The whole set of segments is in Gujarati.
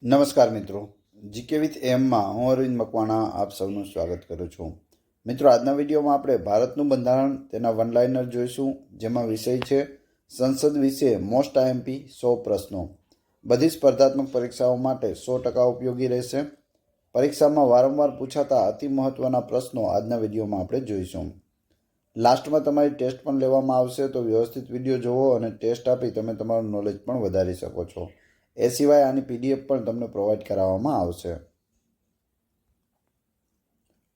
નમસ્કાર મિત્રો, જીકે વિથ એમમાં હું અરવિંદ મકવાણા આપ સૌનું સ્વાગત કરું છું. મિત્રો, આજના વિડીયોમાં આપણે ભારતનું બંધારણ તેના વન લાઇનર જોઈશું, જેમાં વિષય છે સંસદ વિશે મોસ્ટ આઈએમપી 100 પ્રશ્નો. બધી સ્પર્ધાત્મક પરીક્ષાઓ માટે 100% ઉપયોગી રહેશે. પરીક્ષામાં વારંવાર પૂછાતા અતિ મહત્વના પ્રશ્નો આજના વિડીયોમાં આપણે જોઈશું. લાસ્ટમાં તમારી ટેસ્ટ પણ લેવામાં આવશે, તો વ્યવસ્થિત વિડીયો જોવો અને ટેસ્ટ આપી તમે તમારું નોલેજ પણ વધારી શકો છો. એ સિવાય આની પીડીએફ પણ તમને પ્રોવાઈડ કરાવવામાં આવશે.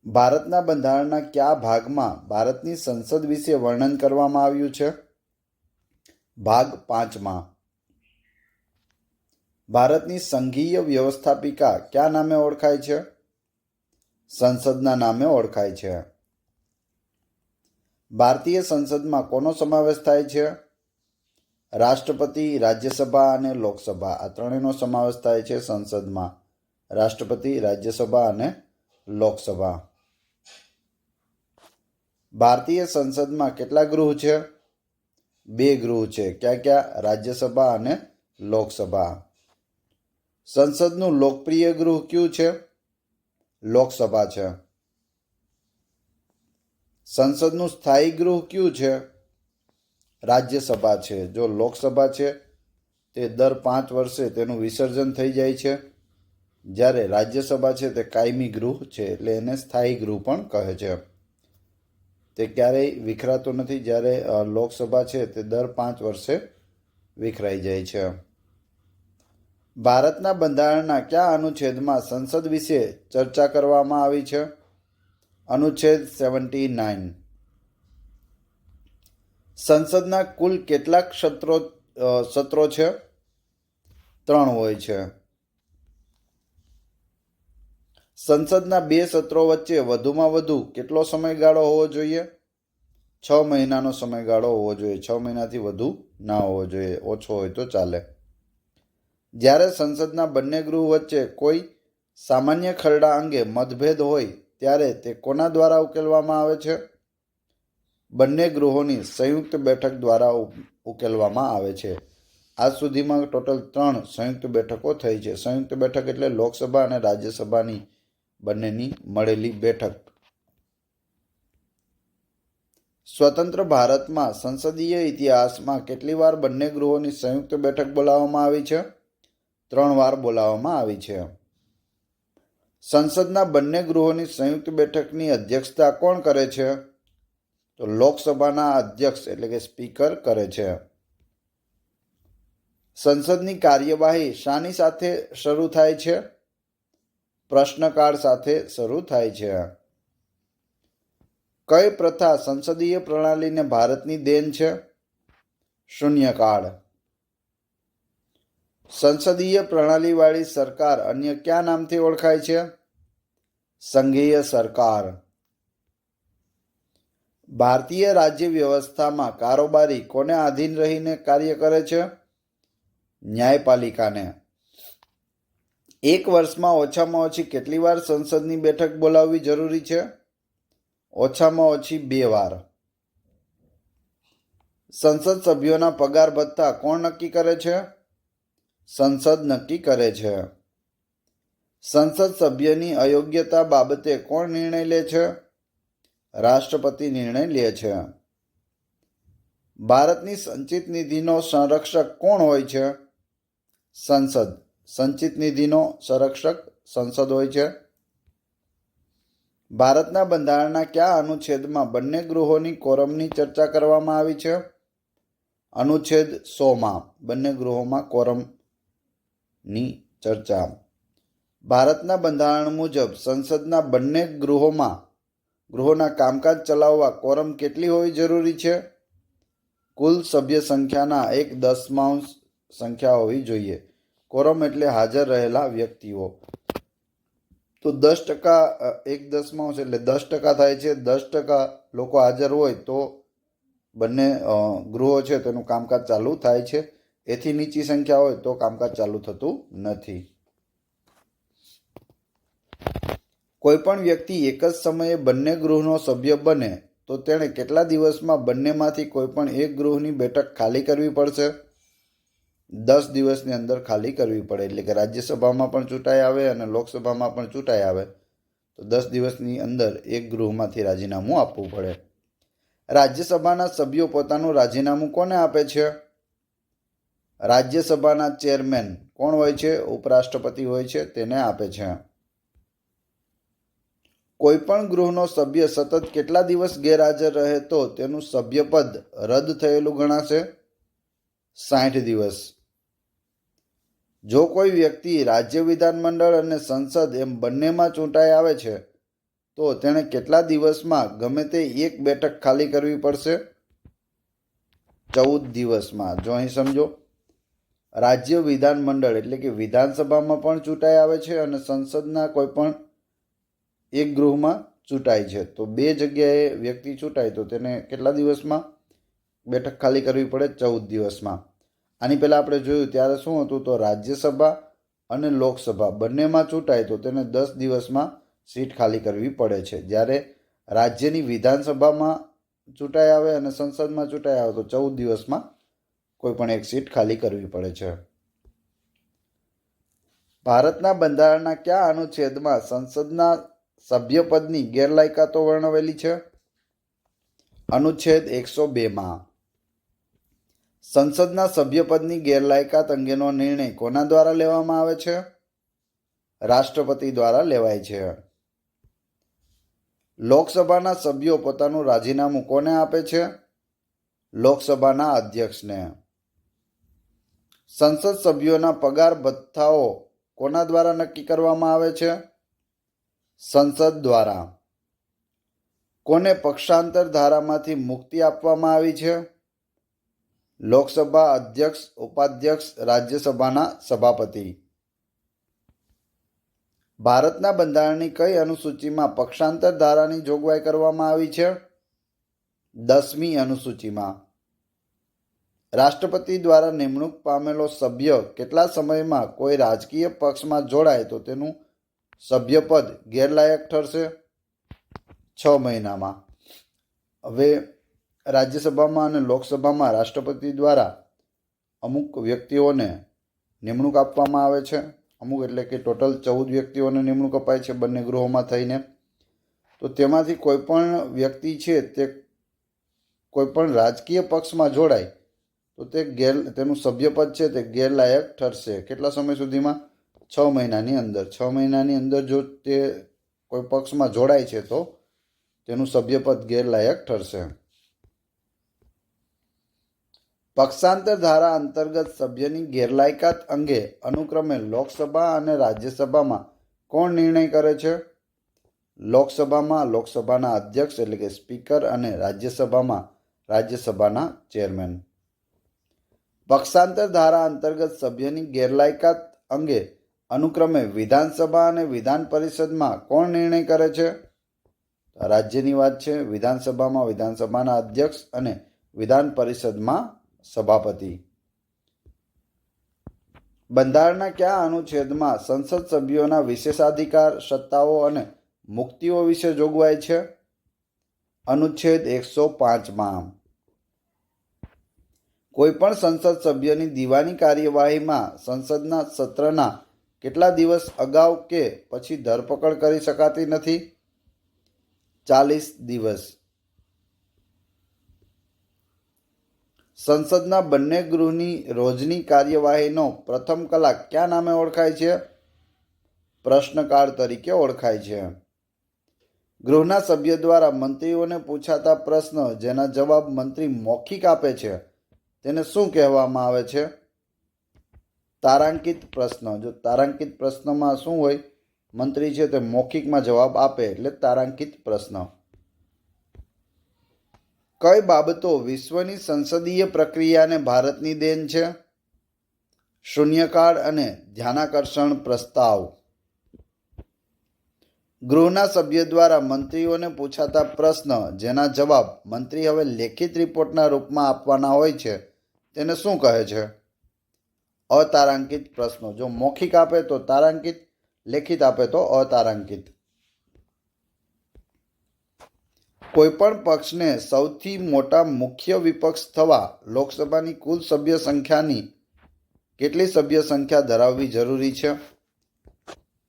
ભારતના બંધારણના કયા ભાગમાં ભારતની સંસદ વિશે વર્ણન કરવામાં આવ્યું છે? ભાગ 5માં. ભારતની સંઘીય વ્યવસ્થાપિકા કયા નામે ઓળખાય છે? સંસદના નામે ઓળખાય છે. ભારતીય સંસદમાં કોનો સમાવેશ થાય છે? રાષ્ટ્રપતિ, રાજ્યસભા અને લોકસભા, આ ત્રણેયનો સમાવેશ થાય છે સંસદમાં. રાષ્ટ્રપતિ, રાજ્યસભા અને લોકસભા. ભારતીય સંસદમાં કેટલા ગૃહ છે? 2 ગૃહ છે. ક્યાં ક્યાં? રાજ્યસભા અને લોકસભા. સંસદનું લોકપ્રિય ગૃહ કયું છે? લોકસભા છે. સંસદનું સ્થાયી ગૃહ કયું છે? રાજ્યસભા છે. જો લોકસભા છે તે દર 5 વર્ષે તેનું વિસર્જન થઈ જાય છે, જ્યારે રાજ્યસભા છે તે કાયમી ગૃહ છે, એટલે એને સ્થાયી ગૃહ પણ કહે છે. તે ક્યારેય વિખરાતો નથી, જ્યારે લોકસભા છે તે દર 5 વર્ષે વિખરાઈ જાય છે. ભારતના બંધારણના કયા અનુચ્છેદમાં સંસદ વિશે ચર્ચા કરવામાં આવી છે? અનુચ્છેદ 79. સંસદના કુલ કેટલાક સત્રો છે? 3 હોય છે. સંસદના 2 સત્રો વચ્ચે વધુમાં વધુ કેટલો સમયગાળો હોવો જોઈએ? 6 મહિનાનો સમયગાળો હોવો જોઈએ. 6 મહિનાથી વધુ ના હોવો જોઈએ, ઓછો હોય તો ચાલે. જ્યારે સંસદના બંને ગૃહ વચ્ચે કોઈ સામાન્ય ખરડા અંગે મતભેદ હોય ત્યારે તે કોના દ્વારા ઉકેલવામાં આવે છે? બંને ગૃહોની સંયુક્ત બેઠક દ્વારા ઉકેલવામાં આવે છે. આજ સુધીમાં ટોટલ 3 સંયુક્ત બેઠકો થઈ છે. સંયુક્ત બેઠક એટલે લોકસભા અને રાજ્યસભાની બંનેની મળેલી બેઠક. સ્વતંત્ર ભારતમાં સંસદીય ઇતિહાસમાં કેટલી વાર બંને ગૃહોની સંયુક્ત બેઠક બોલાવવામાં આવી છે? 3 વાર બોલાવવામાં આવી છે. સંસદના બંને ગૃહોની સંયુક્ત બેઠકની અધ્યક્ષતા કોણ કરે છે? તો લોકસભાના અધ્યક્ષ એટલે કે સ્પીકર કરે છે. સંસદની કાર્યવાહી શાની સાથે શરૂ થાય છે? પ્રશ્નકાળ સાથે શરૂ થાય છે. કઈ પ્રથા સંસદીય પ્રણાલીને ભારતની દેન છે? શૂન્યકાળ. સંસદીય પ્રણાલીવાળી સરકાર અન્ય કયા નામથી ઓળખાય છે? સંઘીય સરકાર. ભારતીય રાજ્ય વ્યવસ્થામાં કારોબારી કોને આધીન રહીને કાર્ય કરે છે? ન્યાયપાલિકાને. એક વર્ષમાં ઓછામાં ઓછી કેટલી વાર સંસદની બેઠક બોલાવવી જરૂરી છે? ઓછામાં ઓછી 2 વાર. સંસદ સભ્યોના પગાર ભથ્થા કોણ નક્કી કરે છે? સંસદ નક્કી કરે છે. સંસદ સભ્યની અયોગ્યતા બાબતે કોણ નિર્ણય લે છે? રાષ્ટ્રપતિ નિર્ણય લે છે. ભારતની સંચિત નિધિનો સંરક્ષક કોણ હોય છે? સંસદ. સંચિત નિધિનો સંરક્ષક સંસદ હોય છે. ભારતના બંધારણના કયા અનુચ્છેદમાં બંને ગૃહોની કોરમની ચર્ચા કરવામાં આવી છે? અનુચ્છેદ 100માં બંને ગૃહોમાં કોરમની ચર્ચા. ભારતના બંધારણ મુજબ સંસદના બંને ગૃહોના કામકાજ ચલાવવા કોરમ કેટલી હોવી જરૂરી છે? કુલ સભ્ય સંખ્યાના 1/10 સંખ્યા હોવી જોઈએ. કોરમ એટલે હાજર રહેલા વ્યક્તિઓ. તો 10% 1/10 એટલે 10% થાય છે. 10% લોકો હાજર હોય તો બંને ગૃહો છે તેનું કામકાજ ચાલુ થાય છે. એથી નીચી સંખ્યા હોય તો કામકાજ ચાલુ થતું નથી. કોઈ પણ વ્યક્તિ એક જ સમયે બંને ગૃહનો સભ્ય બને તો તેણે કેટલા દિવસમાં બંનેમાંથી કોઈ પણ એક ગૃહની બેઠક ખાલી કરવી પડશે? 10 દિવસની અંદર ખાલી કરવી પડે. એટલે કે રાજ્યસભામાં પણ ચૂંટાઈ આવે અને લોકસભામાં પણ ચૂંટાઈ આવે તો 10 દિવસની અંદર એક ગૃહમાંથી રાજીનામું આપવું પડે. રાજ્યસભાના સભ્યો પોતાનું રાજીનામું કોને આપે છે? રાજ્યસભાના ચેરમેન કોણ હોય છે? ઉપરાષ્ટ્રપતિ હોય છે, તેને આપે છે. કોઈ પણ ગૃહનો સભ્ય સતત કેટલા દિવસ ગેરહાજર રહે તો તેનું સભ્યપદ રદ થયેલું ગણાશે? 60 દિવસ. જો કોઈ વ્યક્તિ રાજ્ય વિધાનમંડળ અને સંસદ એમ બંનેમાં ચૂંટાઈ આવે છે તો તેણે કેટલા દિવસમાં ગમે તે એક બેઠક ખાલી કરવી પડશે? 14 દિવસમાં. જો અહીં સમજો, રાજ્ય વિધાનમંડળ એટલે કે વિધાનસભામાં પણ ચૂંટાઈ આવે છે અને સંસદના કોઈ પણ એક ગૃહમાં ચૂંટાય છે. તો બે જગ્યાએ વ્યક્તિ ચૂંટાય તો તેને કેટલા દિવસમાં બેઠક ખાલી કરવી પડે? 14 દિવસમાં. આની પહેલાં આપણે જોયું ત્યારે શું હતું? તો રાજ્યસભા અને લોકસભા બંનેમાં ચૂંટાય તો તેને 10 દિવસમાં સીટ ખાલી કરવી પડે છે. જ્યારે રાજ્યની વિધાનસભામાં ચૂંટાઈ આવે અને સંસદમાં ચૂંટાઈ આવે તો 14 દિવસમાં કોઈ પણ એક સીટ ખાલી કરવી પડે છે. ભારતના બંધારણના કયા અનુચ્છેદમાં સંસદના સભ્યપદની ગેરલાયકાતો વર્ણવેલી છે? અનુચ્છેદ 102માં. સંસદના સભ્યપદની ગેરલાયકાત અંગેનો નિર્ણય કોના દ્વારા લેવામાં આવે છે? રાષ્ટ્રપતિ દ્વારા લેવાય છે. લોકસભાના સભ્યો પોતાનું રાજીનામું કોને આપે છે? લોકસભાના અધ્યક્ષને. સંસદ સભ્યોના પગાર ભથ્થાઓ કોના દ્વારા નક્કી કરવામાં આવે છે? સંસદ દ્વારા. કોને પક્ષાંતર ધારામાંથી મુક્તિ આપવામાં આવી છે? લોકસભા અધ્યક્ષ, ઉપાધ્યક્ષ, રાજ્યસભાના સભાપતિ. ભારતના બંધારણની કઈ અનુસૂચિમાં પક્ષાંતર ધારાની જોગવાઈ કરવામાં આવી છે? 10મી અનુસૂચિમાં. રાષ્ટ્રપતિ દ્વારા નિમણૂક પામેલો સભ્ય કેટલા સમયમાં કોઈ રાજકીય પક્ષમાં જોડાય તો તેનું સભ્યપદ ગેરલાયક ઠરશે? 6 મહિનામાં. હવે રાજ્યસભામાં અને લોકસભામાં રાષ્ટ્રપતિ દ્વારા અમુક વ્યક્તિઓને નિમણૂક આપવામાં આવે છે. અમુક એટલે કે ટોટલ 14 વ્યક્તિઓને નિમણૂક અપાય છે બંને ગૃહોમાં થઈને. તો તેમાંથી કોઈ પણ વ્યક્તિ છે તે કોઈ પણ રાજકીય પક્ષમાં જોડાય તો તેનું સભ્યપદ છે તે ગેરલાયક ઠરશે. કેટલા સમય સુધીમાં? 6 મહિનાની અંદર. 6 મહિનાની અંદર જો તે કોઈ પક્ષમાં જોડાય છે તો તેનું સભ્યપદ ગેરલાયક ઠરશે. પક્ષાંતર ધારા અંતર્ગત સભ્યની ગેરલાયકાત અંગે અનુક્રમે લોકસભા અને રાજ્યસભામાં કોણ નિર્ણય કરે છે? લોકસભામાં લોકસભાના અધ્યક્ષ એટલે કે સ્પીકર અને રાજ્યસભામાં રાજ્યસભાના ચેરમેન. પક્ષાંતર ધારા અંતર્ગત સભ્યની ગેરલાયકાત અંગે અનુક્રમે વિધાનસભા અને વિધાન પરિષદમાં કોણ નિર્ણય કરે છે? રાજ્યની વાત છે. વિધાનસભામાં વિધાનસભાના અધ્યક્ષ અને વિધાન પરિષદમાં સભાપતિ. બંધારણના કયા અનુચ્છેદમાં સંસદ સભ્યોના વિશેષાધિકાર, સત્તાઓ અને મુક્તિઓ વિશે જોગવાઈ છે? અનુચ્છેદ 105માં. કોઈ પણ સંસદ સભ્યની દીવાની કાર્યવાહીમાં સંસદના સત્રના કેટલા દિવસ અગાઉ કે પછી ધરપકડ કરી શકાતી નથી? 40 દિવસ. સંસદના બંને ગૃહની રોજની કાર્યવાહીનો પ્રથમ કલાક કયા નામે ઓળખાય છે? પ્રશ્નકાળ તરીકે ઓળખાય છે. ગૃહના સભ્ય દ્વારા મંત્રીઓને પૂછાતા પ્રશ્ન જેના જવાબ મંત્રી મૌખિક આપે છે તેને શું કહેવામાં આવે છે? તારાંકિત પ્રશ્ન. જો તારાંકિત પ્રશ્નમાં શું હોય? મંત્રી છે તે મૌખિકમાં જવાબ આપે એટલે તારાંકિત પ્રશ્ન. કઈ બાબતો વિશ્વની સંસદીય પ્રક્રિયાને ભારતની દેન છે? શૂન્યકાળ અને ધ્યાનાકર્ષણ પ્રસ્તાવ. ગૃહના સભ્ય દ્વારા મંત્રીઓને પૂછાતા પ્રશ્ન જેના જવાબ મંત્રી હવે લેખિત રિપોર્ટના રૂપમાં આપવાના હોય છે તેને શું કહે છે? અતારાંકિત પ્રશ્નો. જો મૌખિક આપે તો તારાંકિત, લેખિત આપે તો અતારાંકિત. કોઈપણ પક્ષને સૌથી મોટા મુખ્ય વિપક્ષ થવા લોકસભાની કુલ સભ્ય સંખ્યાની કેટલી સભ્ય સંખ્યા ધરાવવી જરૂરી છે?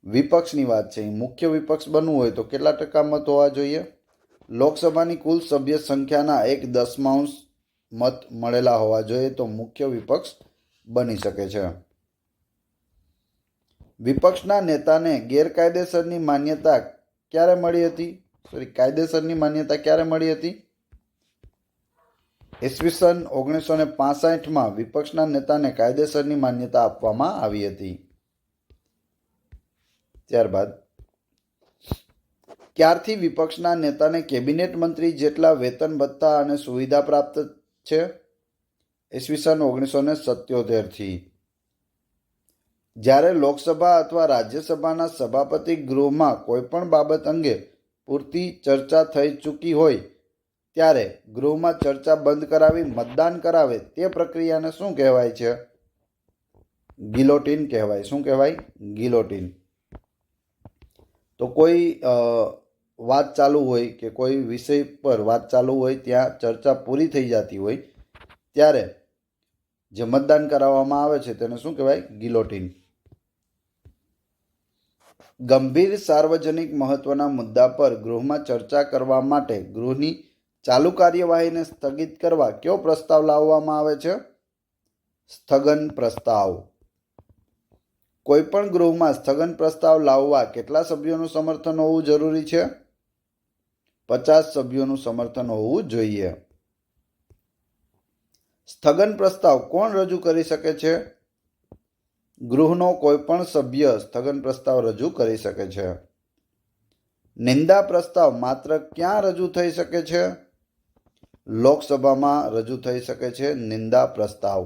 વિપક્ષની વાત છે. મુખ્ય વિપક્ષ બનવું હોય તો કેટલા ટકા મત હોવા જોઈએ? લોકસભાની કુલ સભ્ય સંખ્યાના 1/10 મત મળેલા હોવા જોઈએ તો મુખ્ય વિપક્ષ બની શકે છે. વિપક્ષના નેતાને ગેરકાયદેસરની માન્યતા ક્યારે મળી હતી? કાયદેસરની માન્યતા ક્યારે મળી હતી? ઈસવીસન 1965માં વિપક્ષના નેતાને કાયદેસરની માન્યતા આપવામાં આવી હતી. ત્યારબાદ ક્યારથી વિપક્ષના નેતાને કેબિનેટ મંત્રી જેટલા વેતન ભથ્થા અને સુવિધા પ્રાપ્ત છે? ઈસવીસન 1977થી. જ્યારે લોકસભા અથવા રાજ્યસભાના સભાપતિ ગૃહમાં કોઈપણ બાબત અંગે પૂરતી ચર્ચા થઈ ચૂકી હોય ત્યારે ગૃહમાં ચર્ચા બંધ કરાવી મતદાન કરાવે તે પ્રક્રિયાને શું કહેવાય છે? ગિલોટીન કહેવાય. શું કહેવાય? ગિલોટીન. તો કોઈ વાત ચાલુ હોય કે કોઈ વિષય પર વાત ચાલુ હોય ત્યાં ચર્ચા પૂરી થઈ જતી હોય ત્યારે જે મતદાન કરાવવામાં આવે છે તેને શું કહેવાય? ગિલોટીન. ગંભીર સાર્વજનિક મહત્વના મુદ્દા પર ગૃહમાં ચર્ચા કરવા માટે ગૃહની ચાલુ કાર્યવાહીને સ્થગિત કરવા કયો પ્રસ્તાવ લાવવામાં આવે છે? સ્થગન પ્રસ્તાવ. કોઈપણ ગૃહમાં સ્થગન પ્રસ્તાવ લાવવા કેટલા સભ્યોનું સમર્થન હોવું જરૂરી છે? 50 સભ્યોનું સમર્થન હોવું જોઈએ. સ્થગન પ્રસ્તાવ કોણ રજૂ કરી શકે છે? ગૃહનો કોઈપણ સભ્ય સ્થગન પ્રસ્તાવ રજૂ કરી શકે છે. નિંદા પ્રસ્તાવ માત્ર ક્યાં રજૂ થઈ શકે છે? લોકસભામાં રજૂ થઈ શકે છે નિંદા પ્રસ્તાવ.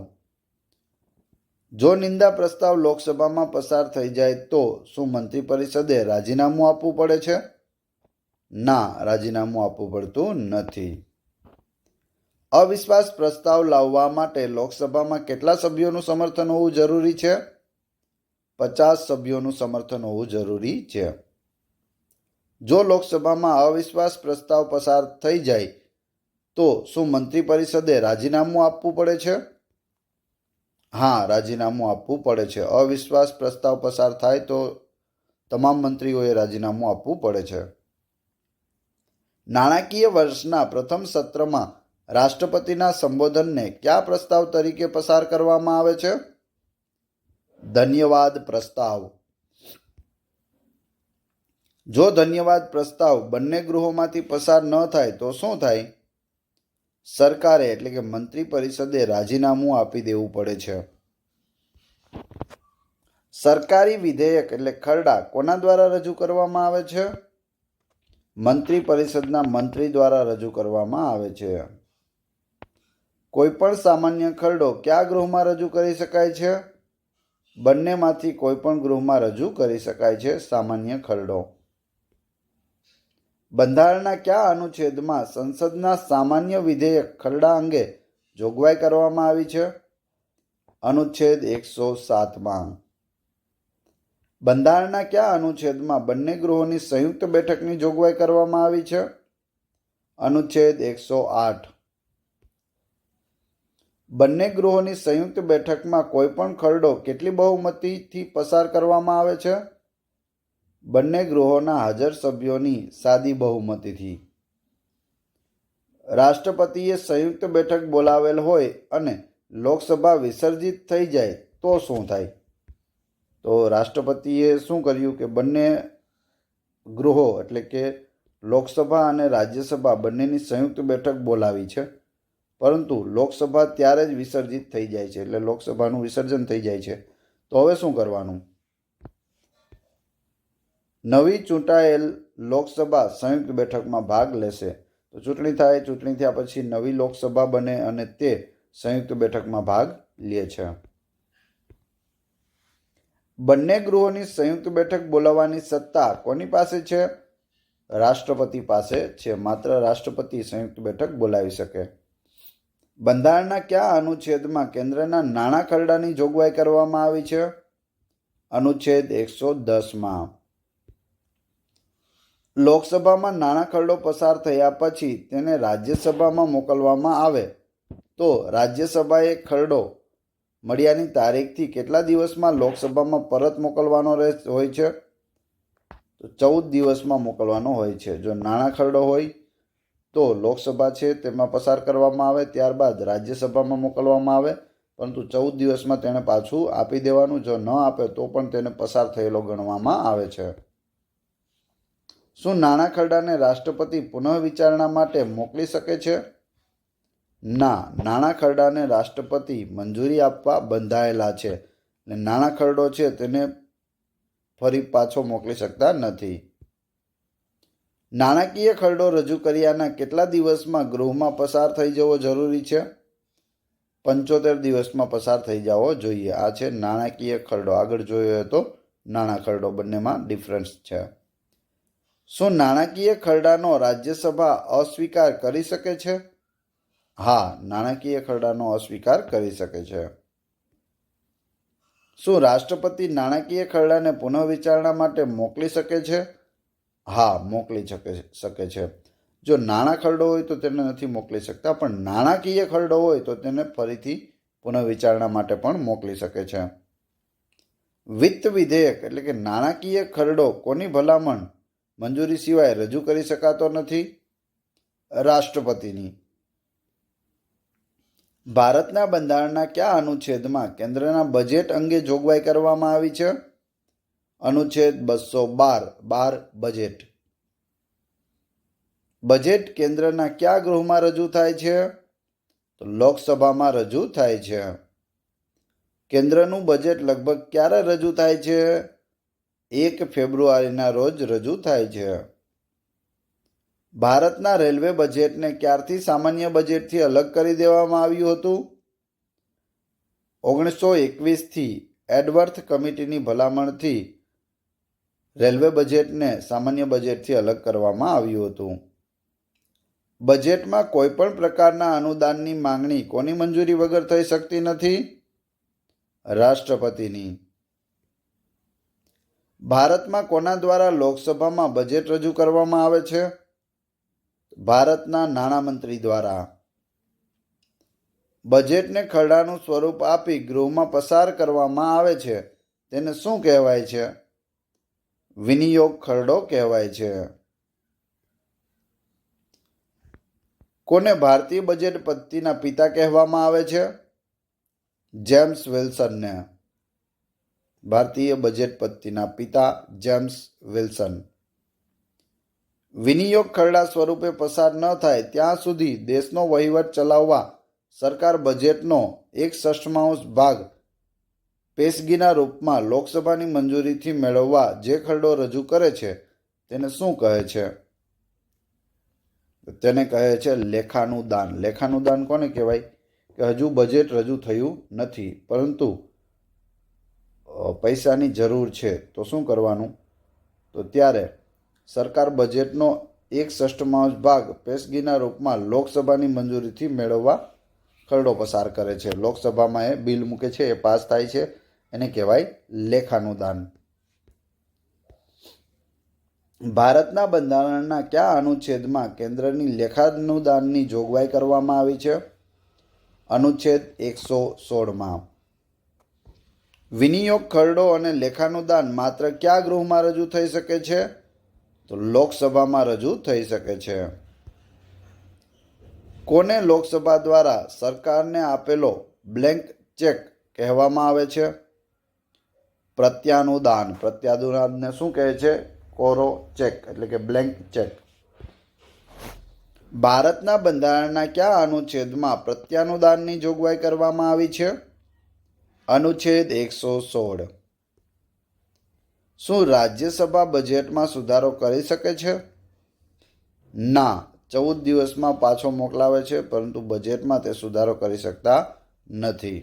જો નિંદા પ્રસ્તાવ લોકસભામાં પસાર થઈ જાય તો શું મંત્રી પરિષદે રાજીનામું આપવું પડે છે? ના, રાજીનામું આપવું પડતું નથી. અવિશ્વાસ પ્રસ્તાવ લાવવા માટે લોકસભામાં કેટલા સભ્યોનું સમર્થન હોવું જરૂરી છે? 50 સભ્યોનું સમર્થન હોવું જરૂરી છે. જો લોકસભામાં અવિશ્વાસ પ્રસ્તાવ પસાર થઈ જાય તો શું મંત્રી પરિષદે રાજીનામું આપવું પડે છે? હા, રાજીનામું આપવું પડે છે. અવિશ્વાસ પ્રસ્તાવ પસાર થાય તો તમામ મંત્રીઓએ રાજીનામું આપવું પડે છે. નાણાકીય વર્ષના પ્રથમ સત્રમાં રાષ્ટ્રપતિના સંબોધનને કયા પ્રસ્તાવ તરીકે પસાર કરવામાં આવે છે? ધન્યવાદ પ્રસ્તાવ. જો ધન્યવાદ પ્રસ્તાવ બંને ગૃહોમાંથી પસાર ન થાય તો શું થાય? સરકારે એટલે કે મંત્રી પરિષદે રાજીનામું આપી દેવું પડે છે. સરકારી વિધેયક એટલે ખરડા કોના દ્વારા રજૂ કરવામાં આવે છે? મંત્રી પરિષદના મંત્રી દ્વારા રજૂ કરવામાં આવે છે. કોઈપણ સામાન્ય ખરડો કયા ગૃહમાં રજૂ કરી શકાય છે? બંનેમાંથી કોઈપણ ગૃહમાં રજૂ કરી શકાય છે સામાન્ય ખરડો. બંધારણના કયા અનુચ્છેદમાં સંસદના સામાન્ય વિધેયક ખરડા અંગે જોગવાઈ કરવામાં આવી છે? અનુચ્છેદ 107માં. બંધારણના કયા અનુચ્છેદમાં બંને ગૃહોની સંયુક્ત બેઠકની જોગવાઈ કરવામાં આવી છે? અનુચ્છેદ 108. બંને ગૃહોની સંયુક્ત બેઠકમાં કોઈપણ ખરડો કેટલી બહુમતીથી પસાર કરવામાં આવે છે? બંને ગૃહોના હાજર સભ્યોની સાદી બહુમતીથી. રાષ્ટ્રપતિએ સંયુક્ત બેઠક બોલાવેલ હોય અને લોકસભા વિસર્જિત થઈ જાય તો શું થાય? તો રાષ્ટ્રપતિએ શું કર્યું કે બંને ગૃહો એટલે કે લોકસભા અને રાજ્યસભા બંનેની સંયુક્ત બેઠક બોલાવી છે, પરંતુ લોકસભા ત્યારે જ વિસર્જિત થઈ જાય છે, એટલે લોકસભાનું વિસર્જન થઈ જાય છે. તો હવે શું કરવાનું? નવી ચૂંટાયેલ લોકસભા સંયુક્ત બેઠકમાં ભાગ લેશે. તો ચૂંટણી થાય, ચૂંટણી થયા પછી નવી લોકસભા બને અને તે સંયુક્ત બેઠકમાં ભાગ લે છે. બંને ગૃહોની સંયુક્ત બેઠક બોલાવવાની સત્તા કોની પાસે છે? રાષ્ટ્રપતિ પાસે છે. માત્ર રાષ્ટ્રપતિ સંયુક્ત બેઠક બોલાવી શકે. બંધારણના કયા અનુચ્છેદમાં કેન્દ્રના નાણાં ખરડાની જોગવાઈ કરવામાં આવી છે? અનુચ્છેદ 110માં. લોકસભામાં નાણાં ખરડો પસાર થયા પછી તેને રાજ્યસભામાં મોકલવામાં આવે તો રાજ્યસભાએ ખરડો મળ્યાની તારીખથી કેટલા દિવસમાં લોકસભામાં પરત મોકલવાનો હોય છે? તો 14 દિવસમાં મોકલવાનો હોય છે. જો નાણાં ખરડો હોય તો લોકસભા છે તેમાં પસાર કરવામાં આવે, ત્યારબાદ રાજ્યસભામાં મોકલવામાં આવે, પરંતુ 14 દિવસમાં તેને પાછું આપી દેવાનું. જો ન આપે તો પણ તેને પસાર થયેલો ગણવામાં આવે છે. શું નાણાં ખરડાને રાષ્ટ્રપતિ પુનઃ વિચારણા માટે મોકલી શકે છે? ના, નાણાં ખરડાને રાષ્ટ્રપતિ મંજૂરી આપવા બંધાયેલા છે. એટલે નાણાં ખરડો છે તેને ફરી પાછો મોકલી શકતા નથી. નાણાકીય ખરડો રજૂ કર્યાના કેટલા દિવસમાં ગૃહમાં પસાર થઈ જવો જરૂરી છે? 75 દિવસમાં પસાર થઈ જવો જોઈએ. આ છે નાણાકીય ખરડો. આગળ જોયો હતો નાણાં ખરડો, બંનેમાં ડિફરન્સ છે. શું નાણાકીય ખરડાનો રાજ્યસભા અસ્વીકાર કરી શકે છે? હા, નાણાકીય ખરડાનો અસ્વીકાર કરી શકે છે. શું રાષ્ટ્રપતિ નાણાકીય ખરડાને પુનઃવિચારણા માટે મોકલી શકે છે? હા, મોકલી શકે છે. જો નાણાં ખરડો હોય તો તેને નથી મોકલી શકતા, પણ નાણાકીય ખરડો હોય તો તેને ફરીથી પુનઃવિચારણા માટે પણ મોકલી શકે છે. વિત્ત વિધેયક એટલે કે નાણાકીય ખરડો કોની ભલામણ મંજૂરી સિવાય રજૂ કરી શકાતો નથી? રાષ્ટ્રપતિની. ભારતના બંધારણના કયા અનુચ્છેદમાં કેન્દ્રના બજેટ અંગે જોગવાઈ કરવામાં આવી છે? અનુચ્છેદ 212 બજેટ. બજેટ કેન્દ્રના કયા ગૃહમાં રજૂ થાય છે? તો લોકસભામાં રજૂ થાય છે. કેન્દ્રનું બજેટ લગભગ ક્યારે રજૂ થાય છે? 1 ફેબ્રુઆરીના રોજ રજૂ થાય છે. ભારતના રેલવે બજેટને ક્યારથી સામાન્ય બજેટથી અલગ કરી દેવામાં આવ્યું હતું? 1921થી એડવર્થ કમિટીની ભલામણથી રેલવે બજેટને સામાન્ય બજેટથી અલગ કરવામાં આવ્યું હતું. બજેટમાં કોઈ પણ પ્રકારના અનુદાનની માંગણી કોની મંજૂરી વગર થઈ શકતી નથી? રાષ્ટ્રપતિની. ભારતમાં કોના દ્વારા લોકસભામાં બજેટ રજૂ કરવામાં આવે છે? ભારતના નાણામંત્રી દ્વારા. બજેટને ખરડાનું સ્વરૂપ આપી ગૃહમાં પસાર કરવામાં આવે છે તેને શું કહેવાય છે? વિનિયોગ ખરડો કહેવાય છે. કોને ભારતીય બજેટ પદ્ધતિના પિતા કહેવામાં આવે છે? જેમ્સ વિલ્સનને. ભારતીય બજેટ પદ્ધતિના પિતા જેમ્સ વિલ્સન. વિનિયોગ ખરડા સ્વરૂપે પસાર ન થાય ત્યાં સુધી દેશનો વહીવટ ચલાવવા સરકાર બજેટનો 1/6 ભાગ પેશગીના રૂપમાં લોકસભાની મંજૂરીથી મેળવવા જે ખરડો રજૂ કરે છે તેને શું કહે છે? તેને કહે છે લેખાનું દાન. લેખાનું દાન કોને કહેવાય? કે હજુ બજેટ રજૂ થયું નથી, પરંતુ પૈસાની જરૂર છે તો શું કરવાનું? તો ત્યારે સરકાર બજેટનો 1/6 ભાગ પેશગીના રૂપમાં લોકસભાની મંજૂરીથી મેળવવા ખરડો પસાર કરે છે. લોકસભામાં એ બિલ મૂકે છે, એ પાસ થાય છે, એને કહેવાય લેખાનું દાન. ભારતના બંધારણના કયા અનુચ્છેદમાં કેન્દ્રની લેખાનુદાનની જોગવાઈ કરવામાં આવી છે? અનુચ્છેદ 116માં. વિનિયોગ ખરડો અને લેખાનુદાન માત્ર કયા ગૃહમાં રજૂ થઈ શકે છે? તો લોકસભામાં રજૂ થઈ શકે છે. કોને લોકસભા દ્વારા સરકારને આપેલો બ્લેન્ક ચેક કહેવામાં આવે છે? પ્રત્યાનુદાન. પ્રત્યાનુદાનને શું કહે છે? કોરો ચેક એટલે કે બ્લેન્ક ચેક. ભારતના બંધારણના કયા અનુચ્છેદમાં પ્રત્યાનુદાનની જોગવાઈ કરવામાં આવી છે? અનુચ્છેદ 116. શું રાજ્યસભા બજેટમાં સુધારો કરી શકે છે? ના, 14 દિવસમાં પાછો મોકલાવે છે, પરંતુ બજેટમાં તે સુધારો કરી શકતા નથી.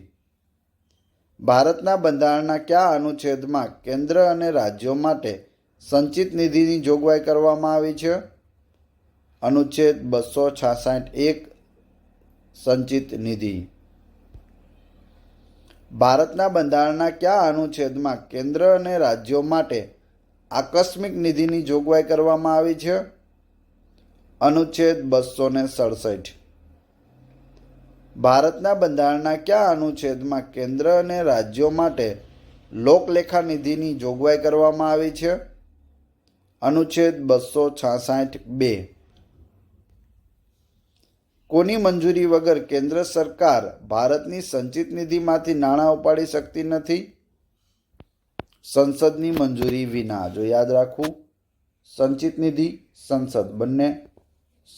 ભારતના બંધારણના કયા અનુચ્છેદમાં કેન્દ્ર અને રાજ્યો માટે સંચિત નિધિની જોગવાઈ કરવામાં આવી છે? અનુચ્છેદ 266(1) સંચિત નિધિ. ભારતના બંધારણના કયા અનુચ્છેદમાં કેન્દ્ર અને રાજ્યો માટે આકસ્મિક નિધિની જોગવાઈ કરવામાં આવી છે? અનુચ્છેદ 267. ભારતના બંધારણના કયા અનુચ્છેદમાં કેન્દ્ર અને રાજ્યો માટે લોકલેખા નિધિની જોગવાઈ કરવામાં આવી છે? અનુચ્છેદ 266(2). કોની મંજૂરી વગર કેન્દ્ર સરકાર ભારતની સંચિત નિધિમાંથી નાણાં ઉપાડી શકતી નથી? સંસદની મંજૂરી વિના. જો યાદ રાખવું, સંચિત નિધિ, સંસદ બંને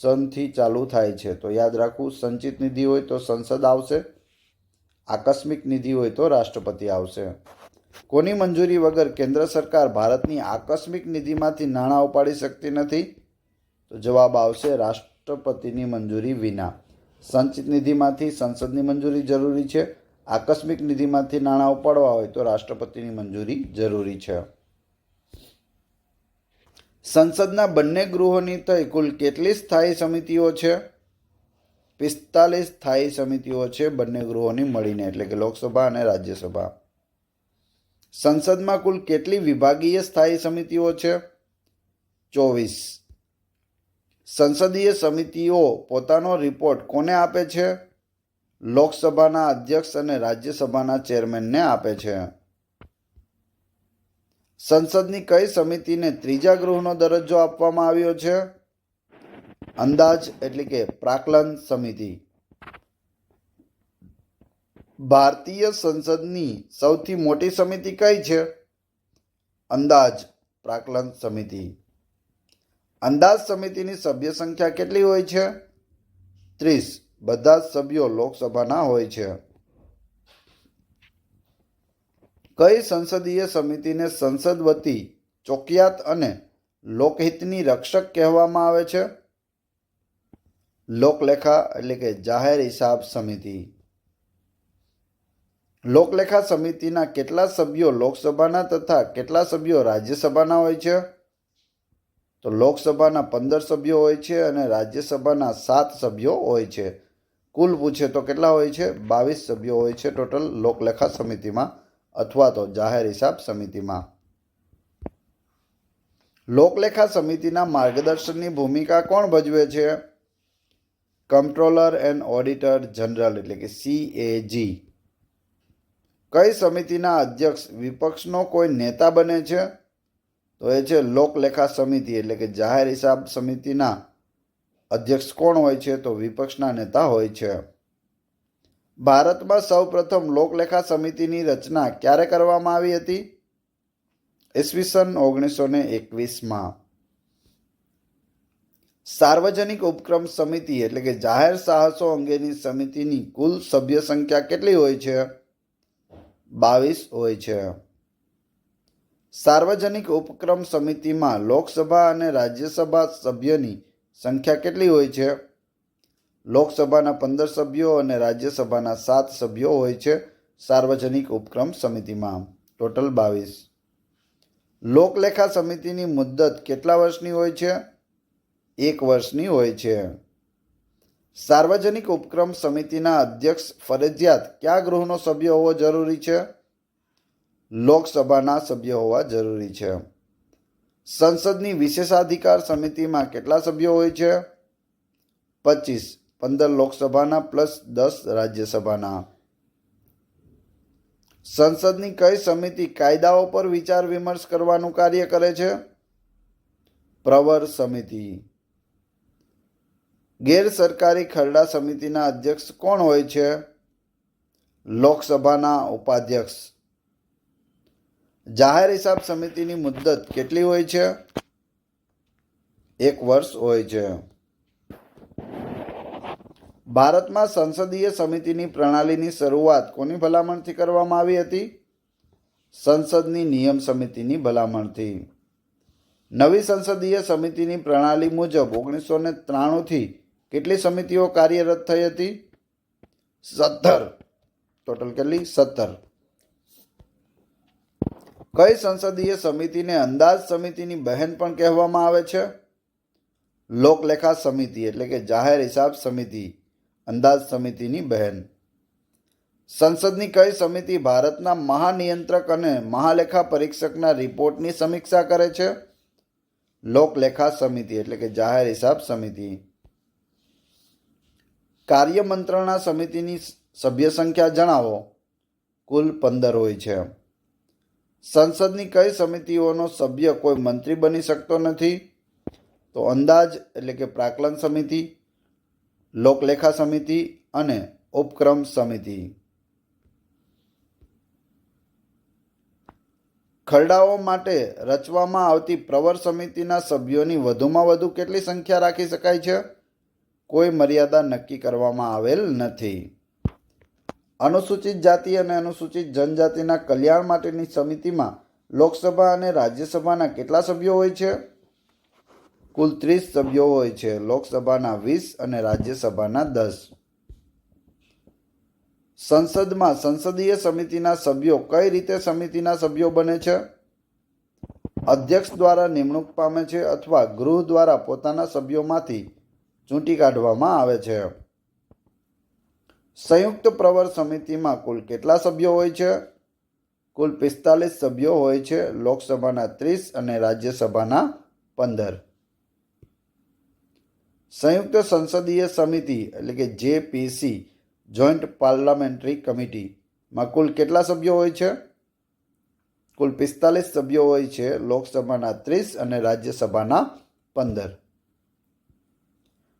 સનથી ચાલુ થાય છે, તો યાદ રાખવું સંચિત નિધિ હોય તો સંસદ આવશે, આકસ્મિક નિધિ હોય તો રાષ્ટ્રપતિ આવશે. કોની મંજૂરી વગર કેન્દ્ર સરકાર ભારતની આકસ્મિક નિધિમાંથી નાણાં ઉપાડી શકતી નથી? તો જવાબ આવશે રાષ્ટ્રપતિની મંજૂરી વિના. સંચિત નિધિમાંથી સંસદની મંજૂરી જરૂરી છે, આકસ્મિક નિધિમાંથી નાણાં ઉપાડવા હોય તો રાષ્ટ્રપતિની મંજૂરી જરૂરી છે. સંસદના બંને ગૃહોની થઈ કુલ કેટલી સ્થાયી સમિતિઓ છે? 45 સ્થાયી સમિતિઓ છે બંને ગૃહોની મળીને, એટલે કે લોકસભા અને રાજ્યસભા. સંસદમાં કુલ કેટલી વિભાગીય સ્થાયી સમિતિઓ છે? 24. સંસદીય સમિતિઓ પોતાનો રિપોર્ટ કોને આપે છે? લોકસભાના અધ્યક્ષ અને રાજ્યસભાના ચેરમેનને આપે છે. સંસદની કઈ સમિતિને ત્રીજા ગૃહનો દરજ્જો આપવામાં આવ્યો છે? અંદાજ એટલે કે પ્રાક્કલન સમિતિ. ભારતીય સંસદની સૌથી મોટી સમિતિ કઈ છે? અંદાજ પ્રાક્કલન સમિતિ. અંદાજ સમિતિની સભ્ય સંખ્યા કેટલી હોય છે? 30. બધા જ સભ્યો લોકસભાના હોય છે. કઈ સંસદીય સમિતિને સંસદ વતી ચોકિયાત અને લોકહિતની રક્ષક કહેવામાં આવે છે? લોકલેખા એટલે કે જાહેર હિસાબ સમિતિ. લોકલેખા સમિતિના કેટલા સભ્યો લોકસભાના તથા કેટલા સભ્યો રાજ્યસભાના હોય છે? તો લોકસભાના 15 સભ્યો હોય છે અને રાજ્યસભાના 7 સભ્યો હોય છે. કુલ પૂછે તો કેટલા હોય છે? 22 સભ્યો હોય છે ટોટલ લોકલેખા સમિતિમાં અથવા તો જાહેર હિસાબ સમિતિમાં. લોકલેખા સમિતિના માર્ગદર્શનની ભૂમિકા કોણ ભજવે છે? કમ્પ્ટ્રોલર એન્ડ ઓડિટર જનરલ એટલે કે CAG. કઈ સમિતિના અધ્યક્ષ વિપક્ષનો કોઈ નેતા બને છે? તો એ છે લોકલેખા સમિતિ એટલે કે જાહેર હિસાબ સમિતિના અધ્યક્ષ કોણ હોય છે? તો વિપક્ષના નેતા હોય છે. ભારતમાં સૌપ્રથમ લોકલેખા સમિતિની રચના ક્યારે કરવામાં આવી હતી? ઈસવીસન 1921માં. સાર્વજનિક ઉપક્રમ સમિતિ એટલે કે જાહેર સાહસો અંગેની સમિતિની કુલ સભ્ય સંખ્યા કેટલી હોય છે? 22 હોય છે. સાર્વજનિક ઉપક્રમ સમિતિમાં લોકસભા અને રાજ્યસભા સભ્યની સંખ્યા કેટલી હોય છે? લોકસભાના 15 સભ્યો અને રાજ્યસભાના 7 સભ્યો હોય છે સાર્વજનિક ઉપક્રમ સમિતિમાં, ટોટલ 22. લોકલેખા સમિતિની મુદ્દત કેટલા વર્ષની હોય છે? 1 વર્ષની હોય છે. સાર્વજનિક ઉપક્રમ સમિતિના અધ્યક્ષ ફરજિયાત કયા ગૃહનો સભ્ય હોવો જરૂરી છે? લોકસભાના સભ્ય હોવા જરૂરી છે. સંસદની વિશેષાધિકાર સમિતિમાં કેટલા સભ્યો હોય છે? 25. 15 લોકસભાના પ્લસ 10 રાજ્યસભાના. સંસદની કઈ સમિતિ કાયદાઓ પર વિચાર વિમર્શ કરવાનું કાર્ય કરે છે? પ્રવર સમિતિ. ગેરસરકારી ખરડા સમિતિના અધ્યક્ષ કોણ હોય છે? લોકસભાના ઉપાધ્યક્ષ. જાહેર હિસાબ સમિતિની મુદ્દત કેટલી હોય છે? 1 વર્ષ હોય છે. ભારતમાં સંસદીય સમિતિની પ્રણાલીની શરૂઆત કોની ભલામણથી કરવામાં આવી હતી? સંસદની નિયમ સમિતિની ભલામણથી. નવી સંસદીય સમિતિની પ્રણાલી મુજબ 1993થી કેટલી સમિતિઓ કાર્યરત થઈ હતી? 17. ટોટલ કેટલી? 17. કઈ સંસદીય સમિતિને અંદાજ સમિતિની બહેન પણ કહેવામાં આવે છે? લોકલેખા સમિતિ એટલે કે જાહેર હિસાબ સમિતિ અંદાજ સમિતિની બહેન. સંસદની કઈ સમિતિ ભારતના મહાનિયંત્રક અને મહાલેખા પરીક્ષકના રિપોર્ટની સમીક્ષા કરે છે? લોકલેખા સમિતિ એટલે કે જાહેર હિસાબ સમિતિ. કાર્ય મંત્રણા સમિતિની સભ્ય સંખ્યા જણાવો. કુલ 15 હોય છે. સંસદની કઈ સમિતિઓનો સભ્ય કોઈ મંત્રી બની શકતો નથી? તો અંદાજ એટલે કે પ્રાકલન સમિતિ, લોકલેખા સમિતિ અને ઉપક્રમ સમિતિ. ખરડાઓ માટે રચવામાં આવતી પ્રવર સમિતિના સભ્યોની વધુમાં વધુ કેટલી સંખ્યા રાખી શકાય છે? કોઈ મર્યાદા નક્કી કરવામાં આવેલ નથી. અનુસૂચિત જાતિ અને અનુસૂચિત જનજાતિના કલ્યાણ માટેની સમિતિમાં લોકસભા અને રાજ્યસભાના કેટલા સભ્યો હોય છે? કુલ 30 સભ્યો હોય છે. લોકસભાના 20 અને રાજ્યસભાના 10. સંસદમાં સંસદીય સમિતિના સભ્યો કઈ રીતે સમિતિના સભ્યો બને છે? અધ્યક્ષ દ્વારા નિમણૂક પામે છે અથવા ગૃહ દ્વારા પોતાના સભ્યોમાંથી ચૂંટી કાઢવામાં આવે છે. સંયુક્ત પ્રવર સમિતિમાં કુલ કેટલા સભ્યો હોય છે? કુલ 45 સભ્યો હોય છે. લોકસભાના 30 અને રાજ્યસભાના 15. સંયુક્ત સંસદીય સમિતિ એટલે કે જેપીસી જોઈન્ટ પાર્લામેન્ટરી કમિટીમાં કુલ કેટલા સભ્યો હોય છે? કુલ 45 સભ્યો હોય છે. લોકસભાના 30 અને રાજ્યસભાના 15.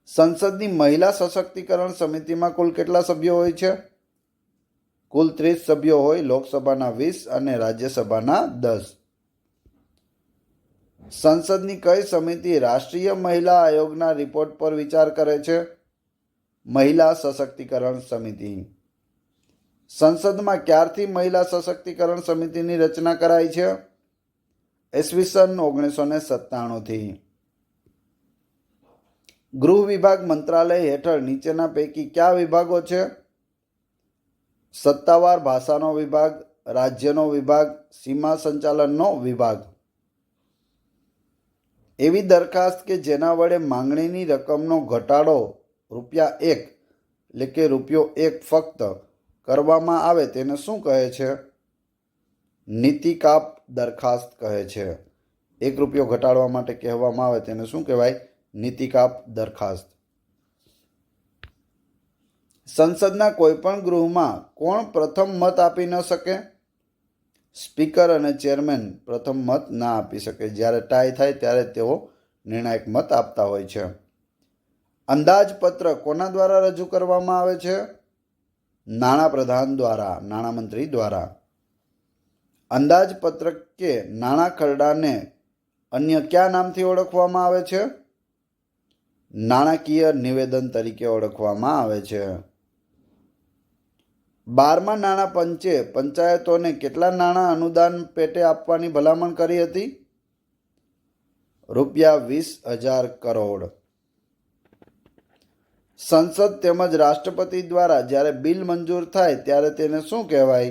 સંસદની મહિલા સશક્તિકરણ સમિતિમાં કુલ કેટલા સભ્યો હોય છે? કુલ 30 સભ્યો હોય. લોકસભાના 20 અને રાજ્યસભાના 10. સંસદની કઈ સમિતિ રાષ્ટ્રીય મહિલા આયોગના રિપોર્ટ પર વિચાર કરે છે? મહિલા સશક્તિકરણ સમિતિ. સંસદમાં ક્યારથી મહિલા સશક્તિકરણ સમિતિની રચના કરાઈ છે? ઈસવીસન 1997 થી. ગૃહ વિભાગ મંત્રાલય હેઠળ નીચેના પૈકી કયા વિભાગો છે? સત્તાવાર ભાષાનો વિભાગ, રાજ્યનો વિભાગ, સીમા સંચાલનનો વિભાગ. એવી દરખાસ્ત કે જેના વડે માંગણીની રકમનો ઘટાડો ₹1 એટલે કે ₹1 ફક્ત કરવામાં આવે તેને શું કહે છે? નીતિકાપ દરખાસ્ત કહે છે. ₹1 ઘટાડવા માટે કહેવામાં આવે તેને શું કહેવાય? નીતિકાપ દરખાસ્ત. સંસદના કોઈપણ ગૃહમાં કોણ પ્રથમ મત આપી ન શકે? સ્પીકર અને ચેરમેન પ્રથમ મત ના આપી શકે. જ્યારે ટાઈ થાય ત્યારે તેઓ નિર્ણાયક મત આપતા હોય છે. અંદાજપત્ર કોના દ્વારા રજૂ કરવામાં આવે છે? નાણાપ્રધાન દ્વારા, નાણામંત્રી દ્વારા. અંદાજપત્ર કે નાણાં ખરડાને અન્ય કયા નામથી ઓળખવામાં આવે છે? નાણાકીય નિવેદન તરીકે ઓળખવામાં આવે છે. 12મા નાણાં પંચે પંચાયતોને કેટલા નાણાં અનુદાન પેટે આપવાની ભલામણ કરી હતી? ₹20,000 કરોડ. સંસદ તેમજ રાષ્ટ્રપતિ દ્વારા જ્યારે બિલ મંજૂર થાય ત્યારે તેને શું કહેવાય?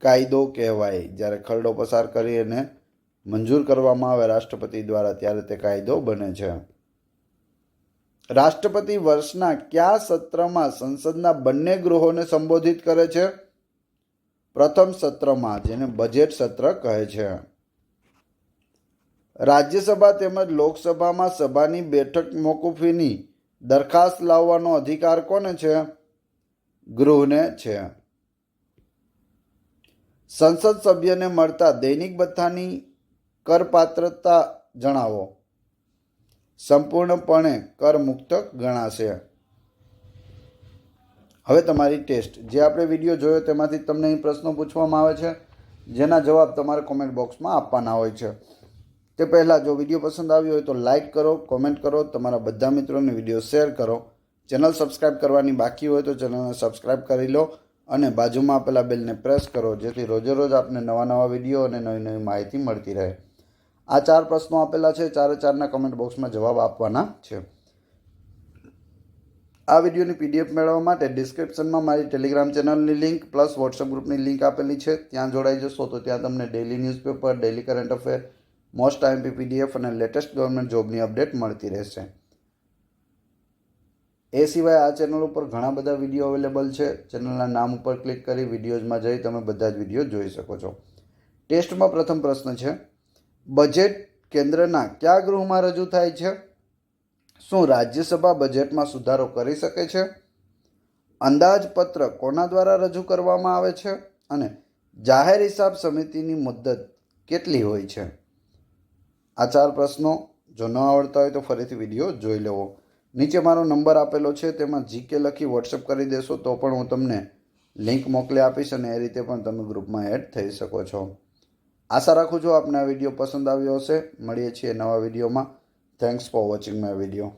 કાયદો કહેવાય. જ્યારે ખરડો પસાર કરી અને મંજૂર કરવામાં આવે રાષ્ટ્રપતિ દ્વારા ત્યારે તે કાયદો બને છે. રાષ્ટ્રપતિ વર્ષના કયા સત્રમાં સંસદના બંને ગૃહોને સંબોધિત કરે છે? પ્રથમ સત્રમાં, જેને બજેટ સત્ર કહે છે. રાજ્યસભા તેમજ લોકસભામાં સભાની બેઠક મોકૂફીની દરખાસ્ત લાવવાનો અધિકાર કોને છે? ગૃહને છે. સંસદ સભ્યને મળતા દૈનિક ભથ્થાની કરપાત્રતા જણાવો. સંપૂર્ણપણે કરમુક્ત ગણાશે. હવે તમારી ટેસ્ટ. જે આપણે વિડીયો જોયો તેમાંથી તમને અહીં પ્રશ્નો પૂછવામાં આવે છે જેના જવાબ તમારે કોમેન્ટ બોક્સમાં આપવાના હોય છે. તે પહેલાં જો વિડીયો પસંદ આવ્યો હોય તો લાઇક કરો, કોમેન્ટ કરો, તમારા બધા મિત્રોને વિડીયો શેર કરો. ચેનલ સબસ્ક્રાઈબ કરવાની બાકી હોય તો ચેનલને સબસ્ક્રાઈબ કરી લો અને બાજુમાં આપેલા બેલને પ્રેસ કરો જેથી રોજે રોજ આપને નવા વિડીયો અને નવી નવી માહિતી મળતી રહે. આ 4 પ્રશ્નો આપેલા છે. 4 કમેન્ટ બોક્સમાં જવાબ આપવાના છે. આ વિડીયોની PDF મેળવવા માટે ડિસ્ક્રિપ્શનમાં મારી ટેલિગ્રામ ચેનલની લિંક પ્લસ વોટ્સએપ ગ્રુપની લિંક આપેલી છે. ત્યાં જોડાઈ જશો તો ત્યાં તમને daily newspaper, daily current affair, most IMP PDF અને લેટેસ્ટ ગવર્મેન્ટ જોબની અપડેટ મળતી રહેશે. એ સિવાય આ ચેનલ ઉપર ઘણા બધા વિડીયો અવેલેબલ છે. ચેનલના નામ ઉપર ક્લિક કરી વિડીયોઝમાં જઈ તમે બધા જ વિડીયો જોઈ શકો છો. ટેસ્ટમાં પ્રથમ પ્રશ્ન છે, બજેટ કેન્દ્રના કયા ગૃહમાં રજૂ થાય છે? શું રાજ્યસભા બજેટમાં સુધારો કરી શકે છે? અંદાજપત્ર કોના દ્વારા રજૂ કરવામાં આવે છે? અને જાહેર હિસાબ સમિતિની મુદ્દત કેટલી હોય છે? આ 4 પ્રશ્નો જો ન આવડતા હોય તો ફરીથી વિડીયો જોઈ લેવો. નીચે મારો નંબર આપેલો છે, તેમાં જીકે લખી વોટ્સઅપ કરી દેશો તો પણ હું તમને લિંક મોકલી આપીશ અને એ રીતે પણ તમે ગ્રુપમાં એડ થઈ શકો છો. આશા રાખું છું આપને આ વિડીયો પસંદ આવ્યો હશે. મળીએ છીએ નવા વિડીયોમાં. Thanks for watching my video.